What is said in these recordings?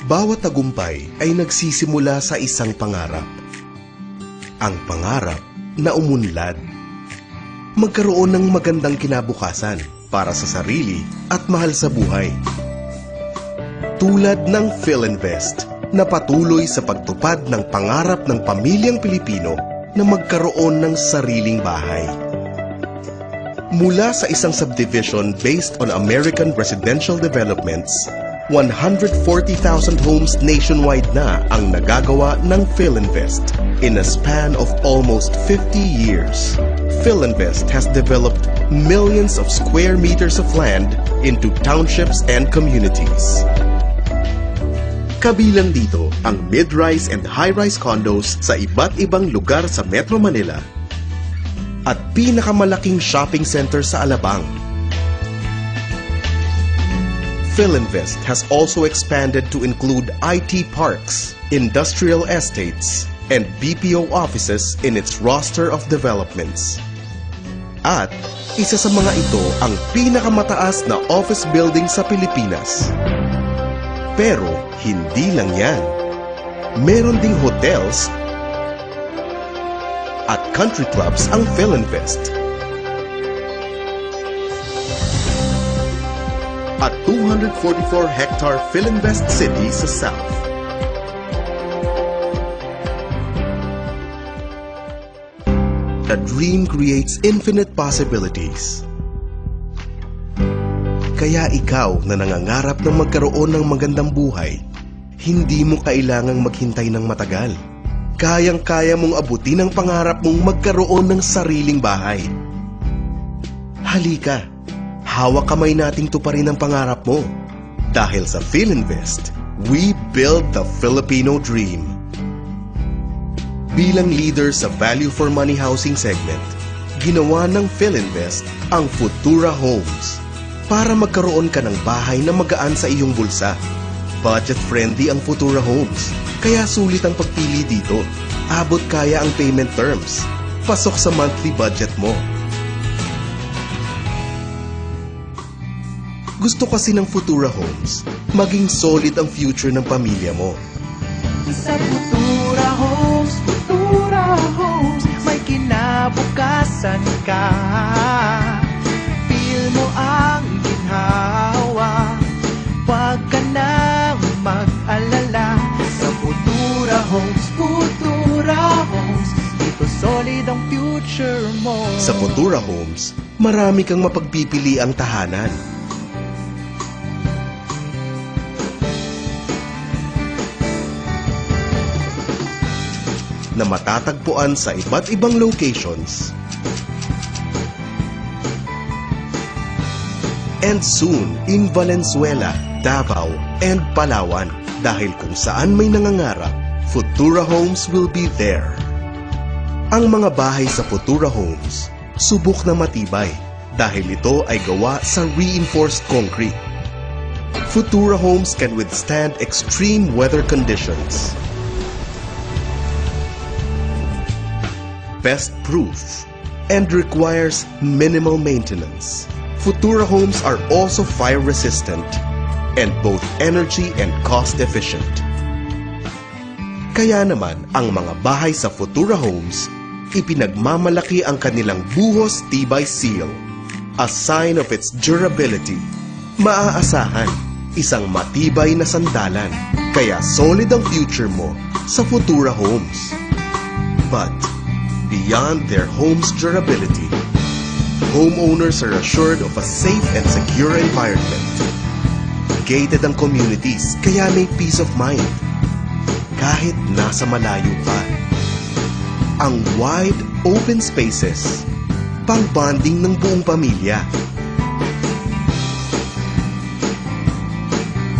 Bawat tagumpay ay nagsisimula sa isang pangarap. Ang pangarap na umunlad. Magkaroon ng magandang kinabukasan para sa sarili at mahal sa buhay. Tulad ng Philinvest na patuloy sa pagtupad ng pangarap ng pamilyang Pilipino na magkaroon ng sariling bahay. Mula sa isang subdivision based on American residential developments, 140,000 homes nationwide na ang nagagawa ng Philinvest. In a span of almost 50 years, Philinvest has developed millions of square meters of land into townships and communities. Kabilang dito ang mid-rise and high-rise condos sa iba't ibang lugar sa Metro Manila at pinakamalaking shopping center sa Alabang. Philinvest has also expanded to include IT parks, industrial estates, and BPO offices in its roster of developments. At isa sa mga ito ang pinakamataas na office building sa Pilipinas. Pero hindi lang yan. Meron ding hotels at country clubs ang Philinvest. At 244-hectare Philinvest City sa South. The dream creates infinite possibilities. Kaya ikaw na nangangarap ng magkaroon ng magandang buhay, hindi mo kailangang maghintay ng matagal. Kayang-kaya mong abutin ang pangarap mong magkaroon ng sariling bahay. Halika, hawak kamay nating tuparin ang pangarap mo. Dahil sa Philinvest, we build the Filipino dream. Bilang leader sa value for money housing segment, ginawa ng Philinvest ang Futura Homes para magkaroon ka ng bahay na magaan sa iyong bulsa. Budget-friendly ang Futura Homes, kaya sulit ang pagpili dito. Abot kaya ang payment terms. Pasok sa monthly budget mo. Gusto kasi ng Futura Homes, maging solid ang future ng pamilya mo. Sa Futura Homes, may kinabukasan ka. Feel mo ang ginhawa, huwag ka nang mag-alala. Sa Futura Homes, dito solid ang future mo. Sa Futura Homes, marami kang mapagpipili ang tahanan. Na matatagpuan sa iba't ibang locations. And soon in Valenzuela, Davao, and Palawan. Dahil kung saan may nangangarap, Futura Homes will be there. Ang mga bahay sa Futura Homes, subok na matibay dahil ito ay gawa sa reinforced concrete. Futura Homes can withstand extreme weather conditions. Pest-proof and requires minimal maintenance. Futura Homes are also fire-resistant and both energy and cost-efficient. Kaya naman, ang mga bahay sa Futura Homes, ipinagmamalaki ang kanilang buhos tibay seal, a sign of its durability. Maaasahan, isang matibay na sandalan, kaya solid ang future mo sa Futura Homes. But beyond their home's durability, homeowners are assured of a safe and secure environment. Gated ang communities, kaya may peace of mind. Kahit nasa malayo pa. Ang wide, open spaces, pang-bonding ng buong pamilya.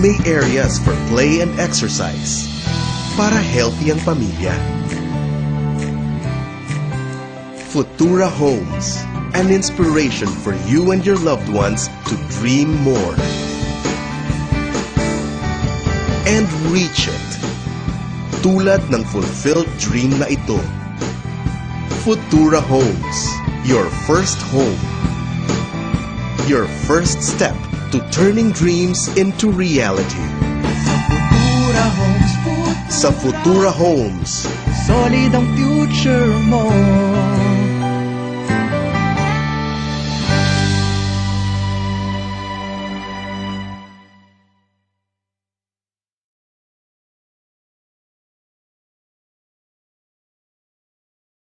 May areas for play and exercise, para healthy ang pamilya. Futura Homes, an inspiration for you and your loved ones to dream more and reach it. Tulad ng fulfilled dream na ito. Futura Homes, your first home. Your first step to turning dreams into reality. Futura Sa Futura Homes, solid ang future mo.